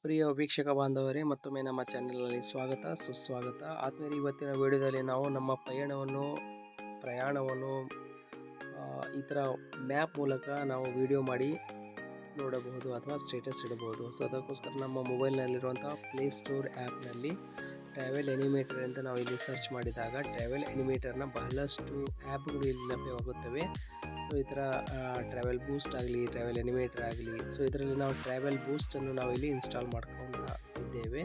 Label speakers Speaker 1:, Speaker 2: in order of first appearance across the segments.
Speaker 1: ಪ್ರಿಯ ವೀಕ್ಷಕ ಬಾಂಧವರೇ, ಮತ್ತೊಮ್ಮೆ ನಮ್ಮ ಚಾನೆಲ್ನಲ್ಲಿ ಸ್ವಾಗತ ಸುಸ್ವಾಗತ. ಆದ್ಮೇಲೆ ಇವತ್ತಿನ ವಿಡಿಯೋದಲ್ಲಿ ನಾವು ನಮ್ಮ ಪ್ರಯಾಣವನ್ನು ಈ ಥರ ಮ್ಯಾಪ್ ಮೂಲಕ ನಾವು ವಿಡಿಯೋ ಮಾಡಿ ನೋಡಬಹುದು ಅಥವಾ ಸ್ಟೇಟಸ್ ಇಡಬಹುದು. ಸೊ ಅದಕ್ಕೋಸ್ಕರ ನಮ್ಮ ಮೊಬೈಲ್ನಲ್ಲಿರುವಂಥ ಪ್ಲೇಸ್ಟೋರ್ ಆ್ಯಪ್ನಲ್ಲಿ ಟ್ರಾವೆಲ್ ಎನಿಮೇಟರ್ ಅಂತ ನಾವು ಇಲ್ಲಿ ಸರ್ಚ್ ಮಾಡಿದಾಗ ಟ್ರಾವೆಲ್ ಎನಿಮೇಟರ್ನ ಬಹಳಷ್ಟು ಆ್ಯಪ್ಗಳು ಇಲ್ಲಿ ಲಭ್ಯವಾಗುತ್ತವೆ. ಸೊ ಈ ಥರ ಟ್ರಾವೆಲ್ ಬೂಸ್ಟ್ ಆಗಲಿ, ಟ್ರಾವೆಲ್ ಎನಿಮೇಟರ್ ಆಗಲಿ, ಸೊ ಇದರಲ್ಲಿ ನಾವು ಟ್ರಾವೆಲ್ ಬೂಸ್ಟನ್ನು ನಾವು ಇಲ್ಲಿ ಇನ್ಸ್ಟಾಲ್ ಮಾಡ್ಕೊಳ್ತಾ ಇದ್ದೇವೆ.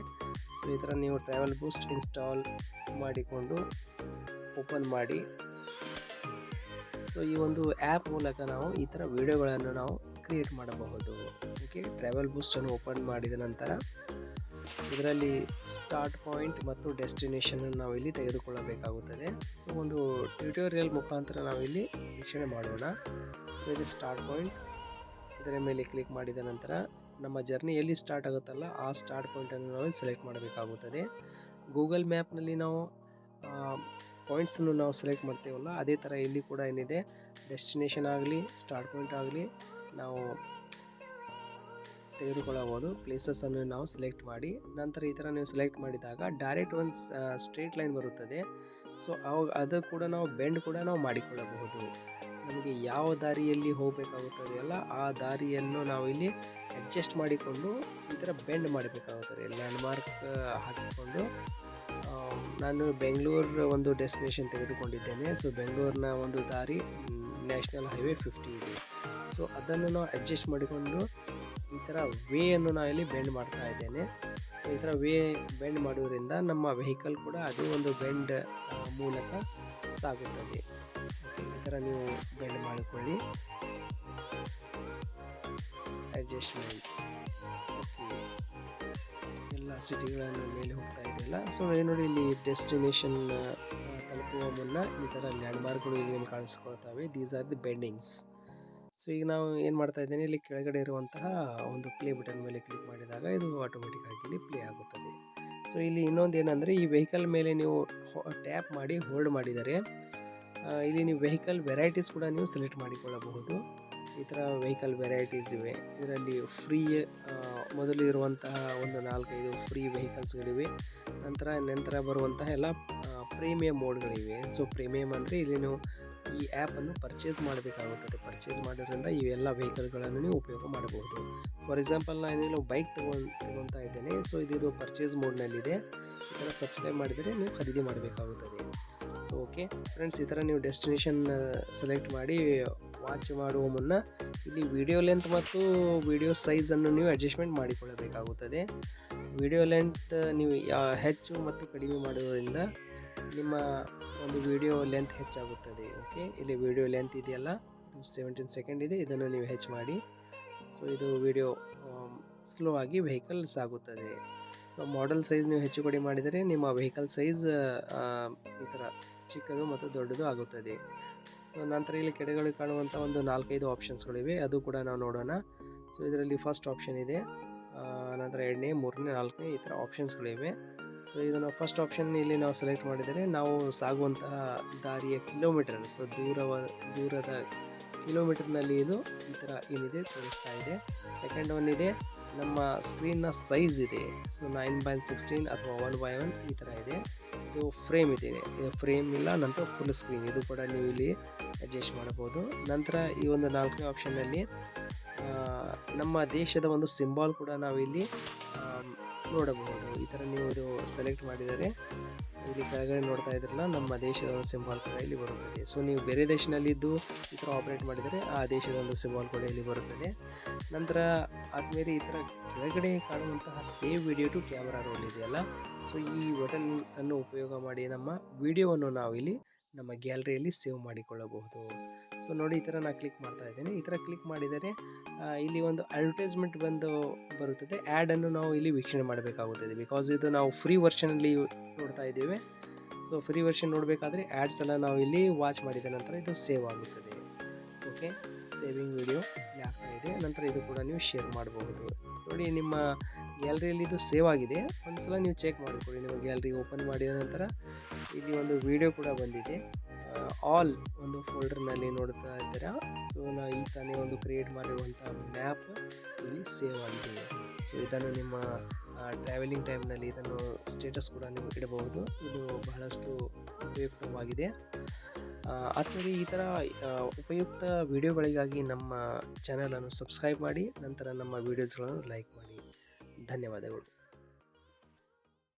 Speaker 1: ಸೊ ಈ ಥರ ನೀವು ಟ್ರಾವೆಲ್ ಬೂಸ್ಟ್ ಇನ್ಸ್ಟಾಲ್ ಮಾಡಿಕೊಂಡು ಓಪನ್ ಮಾಡಿ, ಸೊ ಈ ಒಂದು ಆ್ಯಪ್ ಮೂಲಕ ನಾವು ಈ ಥರ ವಿಡಿಯೋಗಳನ್ನು ನಾವು ಕ್ರಿಯೇಟ್ ಮಾಡಬಹುದು. ಓಕೆ, ಟ್ರಾವೆಲ್ ಬೂಸ್ಟನ್ನು ಓಪನ್ ಮಾಡಿದ ನಂತರ ಇದರಲ್ಲಿ ಸ್ಟಾರ್ಟ್ ಪಾಯಿಂಟ್ ಮತ್ತು ಡೆಸ್ಟಿನೇಷನನ್ನು ನಾವು ಇಲ್ಲಿ ತೆಗೆದುಕೊಳ್ಳಬೇಕಾಗುತ್ತದೆ. ಸೊ ಒಂದು ಟ್ಯುಟೋರಿಯಲ್ ಮುಖಾಂತರ ನಾವಿಲ್ಲಿ ವೀಕ್ಷಣೆ ಮಾಡೋಣ. ಸೊ ಇದು ಸ್ಟಾರ್ಟ್ ಪಾಯಿಂಟ್, ಇದರ ಮೇಲೆ ಕ್ಲಿಕ್ ಮಾಡಿದ ನಂತರ ನಮ್ಮ ಜರ್ನಿ ಎಲ್ಲಿ ಸ್ಟಾರ್ಟ್ ಆಗುತ್ತಲ್ಲ ಆ ಸ್ಟಾರ್ಟ್ ಪಾಯಿಂಟನ್ನು ನಾವು ಸೆಲೆಕ್ಟ್ ಮಾಡಬೇಕಾಗುತ್ತದೆ. ಗೂಗಲ್ ಮ್ಯಾಪ್ನಲ್ಲಿ ನಾವು ಪಾಯಿಂಟ್ಸನ್ನು ನಾವು ಸೆಲೆಕ್ಟ್ ಮಾಡ್ತೇವಲ್ಲ, ಅದೇ ಥರ ಇಲ್ಲಿ ಕೂಡ ಏನಿದೆ, ಡೆಸ್ಟಿನೇಷನ್ ಆಗಲಿ ಸ್ಟಾರ್ಟ್ ಪಾಯಿಂಟ್ ಆಗಲಿ ನಾವು ತೆಗೆದುಕೊಳ್ಳಬಹುದು. ಪ್ಲೇಸಸ್ಸನ್ನು ನಾವು ಸೆಲೆಕ್ಟ್ ಮಾಡಿ ನಂತರ ಈ ಥರ ನೀವು ಸೆಲೆಕ್ಟ್ ಮಾಡಿದಾಗ ಡೈರೆಕ್ಟ್ ಒಂದು ಸ್ಟ್ರೇಟ್ ಲೈನ್ ಬರುತ್ತದೆ. ಸೊ ಅವಾಗ ಅದು ಕೂಡ ನಾವು ಬೆಂಡ್ ಕೂಡ ನಾವು ಮಾಡಿಕೊಳ್ಳಬಹುದು. ನಮಗೆ ಯಾವ ದಾರಿಯಲ್ಲಿ ಹೋಗಬೇಕಾಗುತ್ತದೆಯಲ್ಲ ಆ ದಾರಿಯನ್ನು ನಾವು ಇಲ್ಲಿ ಅಡ್ಜಸ್ಟ್ ಮಾಡಿಕೊಂಡು ಈ ಥರ ಬೆಂಡ್ ಮಾಡಬೇಕಾಗುತ್ತದೆ. ಲ್ಯಾಂಡ್ಮಾರ್ಕ್ ಹಾಕಿಕೊಂಡು ನಾನು ಬೆಂಗಳೂರು ಒಂದು ಡೆಸ್ಟಿನೇಷನ್ ತೆಗೆದುಕೊಂಡಿದ್ದೇನೆ. ಸೊ ಬೆಂಗಳೂರಿನ ಒಂದು ದಾರಿ ನ್ಯಾಷನಲ್ ಹೈವೇ 50 ಇದೆ. ಸೊ ಅದನ್ನು ನಾವು ಅಡ್ಜಸ್ಟ್ ಮಾಡಿಕೊಂಡು ಈ ಥರ ವೇಯನ್ನು ನಾನು ಇಲ್ಲಿ ಬೆಂಡ್ ಮಾಡ್ತಾ ಇದ್ದೇನೆ. ಸೊ ಈ ಥರ ವೇ ಬೆಂಡ್ ಮಾಡೋದ್ರಿಂದ ನಮ್ಮ ವೆಹಿಕಲ್ ಕೂಡ ಅದೇ ಒಂದು ಬೆಂಡ್ ಮೂಲಕ ಸಾಗುತ್ತದೆ. ಈ ಥರ ನೀವು ಬೆಂಡ್ ಮಾಡಿಕೊಳ್ಳಿ. ಅಡ್ಜಸ್ಟ್ಮೆಂಟ್ ಎಲ್ಲ ಸಿಟಿಗಳನ್ನು ಮೇಲೆ ಹೋಗ್ತಾ ಇದೆಯಲ್ಲ. ಸೊ ನೋಡಿ ಇಲ್ಲಿ ಡೆಸ್ಟಿನೇಷನ್ ತಲುಪುವ ಮುನ್ನ ಈ ಥರ ಲ್ಯಾಂಡ್ಮಾರ್ಕ್ಗಳು ಇಲ್ಲಿ ಕಾಣಿಸ್ಕೊಳ್ತವೆ. These are the bendings. So ಈಗ ನಾವು ಏನು ಮಾಡ್ತಾ ಇದ್ದೇನೆ, ಇಲ್ಲಿ ಕೆಳಗಡೆ ಇರುವಂತಹ ಒಂದು ಪ್ಲೇ ಬಟನ್ ಮೇಲೆ ಕ್ಲಿಕ್ ಮಾಡಿದಾಗ ಇದು ಆಟೋಮೆಟಿಕ್ ಆಗಿ ಇಲ್ಲಿ ಪ್ಲೇ ಆಗುತ್ತದೆ. ಸೊ ಇಲ್ಲಿ ಇನ್ನೊಂದು ಏನಂದರೆ, ಈ ವೆಹಿಕಲ್ ಮೇಲೆ ನೀವು ಟ್ಯಾಪ್ ಮಾಡಿ ಹೋಲ್ಡ್ ಮಾಡಿದರೆ ಇಲ್ಲಿ ನೀವು ವೆಹಿಕಲ್ ವೆರೈಟೀಸ್ ಕೂಡ ನೀವು ಸೆಲೆಕ್ಟ್ ಮಾಡಿಕೊಳ್ಳಬಹುದು. ಈ ಥರ ವೆಹಿಕಲ್ ವೆರೈಟೀಸ್ ಇವೆ. ಇದರಲ್ಲಿ ಫ್ರೀ ಮೊದಲು ಇರುವಂತಹ ಒಂದು 4-5 ಫ್ರೀ ವೆಹಿಕಲ್ಸ್ಗಳಿವೆ. ನಂತರ ಬರುವಂತಹ ಎಲ್ಲ ಪ್ರೀಮಿಯಂ ಮೋಡ್ಗಳಿವೆ. ಸೊ ಪ್ರೀಮಿಯಂ ಅಂದರೆ ಇಲ್ಲಿ ನೀವು ಈ ಆ್ಯಪನ್ನು ಪರ್ಚೇಸ್ ಮಾಡಬೇಕಾಗುತ್ತದೆ. ಪರ್ಚೇಸ್ ಮಾಡೋದ್ರಿಂದ ಇವೆಲ್ಲ ವೆಹಿಕಲ್ಗಳನ್ನು ನೀವು ಉಪಯೋಗ ಮಾಡಬಹುದು. ಫಾರ್ ಎಕ್ಸಾಂಪಲ್ ನಾನು ಬೈಕ್ ತಗೊಳ್ತಾ ಇದ್ದೇನೆ. ಸೊ ಇದು ಪರ್ಚೇಸ್ ಮೋಡ್ನಲ್ಲಿದೆ. ಈ ಥರ ಸಬ್ಸ್ಕ್ರೈಬ್ ಮಾಡಿದರೆ ನೀವು ಖರೀದಿ ಮಾಡಬೇಕಾಗುತ್ತದೆ. ಸೊ ಓಕೆ ಫ್ರೆಂಡ್ಸ್, ಈ ಥರ ನೀವು ಡೆಸ್ಟಿನೇಷನ್ ಸೆಲೆಕ್ಟ್ ಮಾಡಿ ವಾಚ್ ಮಾಡುವ ಮುನ್ನ ಇಲ್ಲಿ ವಿಡಿಯೋ ಲೆಂತ್ ಮತ್ತು ವಿಡಿಯೋ ಸೈಜನ್ನು ನೀವು ಅಡ್ಜಸ್ಟ್ಮೆಂಟ್ ಮಾಡಿಕೊಳ್ಳಬೇಕಾಗುತ್ತದೆ. ವಿಡಿಯೋ ಲೆಂತ್ ನೀವು ಹೆಚ್ಚು ಮತ್ತು ಕಡಿಮೆ ಮಾಡೋದ್ರಿಂದ ನಿಮ್ಮ ಒಂದು ವಿಡಿಯೋ ಲೆಂತ್ ಹೆಚ್ಚಾಗುತ್ತದೆ. ಓಕೆ, ಇಲ್ಲಿ ವಿಡಿಯೋ ಲೆಂತ್ ಇದೆಯಲ್ಲ 17 ಸೆಕೆಂಡ್ ಇದೆ, ಇದನ್ನು ನೀವು ಹೆಚ್ಚು ಮಾಡಿ. ಸೊ ಇದು ವಿಡಿಯೋ ಸ್ಲೋ ಆಗಿ ವೆಹಿಕಲ್ ಸಾಗುತ್ತದೆ. ಸೊ ಮಾಡೆಲ್ ಸೈಜ್ ನೀವು ಹೆಚ್ಚು ಕಡಿಮೆ ಮಾಡಿದರೆ ನಿಮ್ಮ ವೆಹಿಕಲ್ ಸೈಜ್ ಈ ಥರ ಚಿಕ್ಕದು ಮತ್ತು ದೊಡ್ಡದು ಆಗುತ್ತದೆ. ಸೊ ನಂತರ ಇಲ್ಲಿ ಕೆಳಗಡೆ ಕಾಣುವಂಥ ಒಂದು 4-5 ಆಪ್ಷನ್ಸ್ಗಳಿವೆ, ಅದು ಕೂಡ ನಾವು ನೋಡೋಣ. ಸೊ ಇದರಲ್ಲಿ ಫಸ್ಟ್ ಆಪ್ಷನ್ ಇದೆ, ನಂತರ 2ನೇ 3ನೇ 4ನೇ ಈ ಥರ ಆಪ್ಷನ್ಸ್ಗಳಿವೆ. ಸೊ ಇದನ್ನು ಫಸ್ಟ್ ಆಪ್ಷನ್ ಇಲ್ಲಿ ನಾವು ಸೆಲೆಕ್ಟ್ ಮಾಡಿದರೆ ನಾವು ಸಾಗುವಂತಹ ದಾರಿಯ ಕಿಲೋಮೀಟರ್, ಸೊ ದೂರದ ಕಿಲೋಮೀಟರ್ನಲ್ಲಿ ಇದು ಈ ಥರ ಏನಿದೆ ತೋರಿಸ್ತಾ ಇದೆ. ಸೆಕೆಂಡ್ ಒನ್ ಇದೆ ನಮ್ಮ ಸ್ಕ್ರೀನ್ನ ಸೈಜ್ ಇದೆ. ಸೊ 9:16 ಅಥವಾ 1:1 ಈ ಥರ ಇದೆ. ಇದು ಫ್ರೇಮ್ ಇದೆ, ಇದು ಫ್ರೇಮ್ ಇಲ್ಲ, ನಂತರ ಫುಲ್ ಸ್ಕ್ರೀನ್, ಇದು ಕೂಡ ನೀವು ಇಲ್ಲಿ ಅಡ್ಜಸ್ಟ್ ಮಾಡಬಹುದು. ನಂತರ ಈ ಒಂದು 4ನೇ ಆಪ್ಷನ್ನಲ್ಲಿ ನಮ್ಮ ದೇಶದ ಒಂದು ಸಿಂಬಾಲ್ ಕೂಡ ನಾವು ಇಲ್ಲಿ ನೋಡಬಹುದು. ಈ ಥರ ನೀವು ಇದು ಸೆಲೆಕ್ಟ್ ಮಾಡಿದರೆ ಇಲ್ಲಿ ಕೆಳಗಡೆ ನೋಡ್ತಾ ಇದ್ರಲ್ಲ, ನಮ್ಮ ದೇಶದ ಒಂದು ಸಿಂಬಾಲ್ ಕೂಡ ಇಲ್ಲಿ ಬರುತ್ತದೆ. ಸೊ ನೀವು ಬೇರೆ ದೇಶದಲ್ಲಿದ್ದು ಈ ಥರ ಆಪ್ರೇಟ್ ಮಾಡಿದರೆ ಆ ದೇಶದ ಒಂದು ಸಿಂಬಾಲ್ ಕೂಡ ಇಲ್ಲಿ ಬರುತ್ತದೆ. ನಂತರ ಆದಮೇಲೆ ಈ ಥರ ಕೆಳಗಡೆ ಕಾಣುವಂತಹ save video to camera roll ಇದೆಯಲ್ಲ, ಸೊ ಈ ಬಟನ್ ಅನ್ನು ಉಪಯೋಗ ಮಾಡಿ ನಮ್ಮ ವಿಡಿಯೋವನ್ನು ನಾವು ಇಲ್ಲಿ ನಮ್ಮ ಗ್ಯಾಲರಿಯಲ್ಲಿ ಸೇವ್ ಮಾಡಿಕೊಳ್ಳಬಹುದು. ಸೊ ನೋಡಿ, ಈ ಥರ ನಾನು ಕ್ಲಿಕ್ ಮಾಡ್ತಾ ಇದ್ದೇನೆ. ಈ ಥರ ಕ್ಲಿಕ್ ಮಾಡಿದರೆ ಇಲ್ಲಿ ಒಂದು ಅಡ್ವರ್ಟೈಸ್ಮೆಂಟ್ ಬರುತ್ತದೆ. ಆ್ಯಡನ್ನು ನಾವು ಇಲ್ಲಿ ವೀಕ್ಷಣೆ ಮಾಡಬೇಕಾಗುತ್ತದೆ. ಬಿಕಾಸ್ ಇದು ನಾವು ಫ್ರೀ ವರ್ಷನಲ್ಲಿ ನೋಡ್ತಾ ಇದ್ದೇವೆ. ಸೊ ಫ್ರೀ ವರ್ಷನ್ ನೋಡಬೇಕಾದ್ರೆ ಆ್ಯಡ್ಸ್ ಎಲ್ಲ ನಾವು ಇಲ್ಲಿ ವಾಚ್ ಮಾಡಿದ ನಂತರ ಇದು ಸೇವ್ ಆಗುತ್ತದೆ. ಓಕೆ, ಸೇವಿಂಗ್ ವಿಡಿಯೋ ಇಲ್ಲಿ ಆಗ್ತಾ ಇದೆ. ನಂತರ ಇದು ಕೂಡ ನೀವು ಶೇರ್ ಮಾಡಬಹುದು. ನೋಡಿ, ನಿಮ್ಮ ಗ್ಯಾಲರಿಯಲ್ಲಿ ಇದು ಸೇವ್ ಆಗಿದೆ. ಒಂದು ಸಲ ನೀವು ಚೆಕ್ ಮಾಡಿಕೊಳ್ಳಿ. ನಿಮ್ಮ ಗ್ಯಾಲರಿ ಓಪನ್ ಮಾಡಿದ ನಂತರ ಇಲ್ಲಿ ಒಂದು ವಿಡಿಯೋ ಕೂಡ ಬಂದಿದೆ. ಆಲ್ ಒಂದು ಫೋಲ್ಡರ್ನಲ್ಲಿ ನೋಡ್ತಾ ಇದ್ದೀರಾ. ಸೊ ನಾವು ಈ ತಾನೇ ಒಂದು ಕ್ರಿಯೇಟ್ ಮಾಡಿರುವಂಥ ಮ್ಯಾಪ್ ಇಲ್ಲಿ ಸೇವ್ ಆಗಿದೆ. ಸೊ ಇದನ್ನು ನಿಮ್ಮ ಟ್ರಾವೆಲಿಂಗ್ ಟೈಮ್ನಲ್ಲಿ ಇದನ್ನು ಸ್ಟೇಟಸ್ ಕೂಡ ನೀವು ಇಡಬಹುದು. ಇದು ಬಹಳಷ್ಟು ಉಪಯುಕ್ತವಾಗಿದೆ. ಆತ್ಮೀಯರೇ, ಈ ಥರ ಉಪಯುಕ್ತ ವಿಡಿಯೋಗಳಿಗಾಗಿ ನಮ್ಮ ಚಾನಲನ್ನು ಸಬ್ಸ್ಕ್ರೈಬ್ ಮಾಡಿ, ನಂತರ ನಮ್ಮ ವಿಡಿಯೋಸ್ಗಳನ್ನು ಲೈಕ್ ಮಾಡಿ. ಧನ್ಯವಾದಗಳು.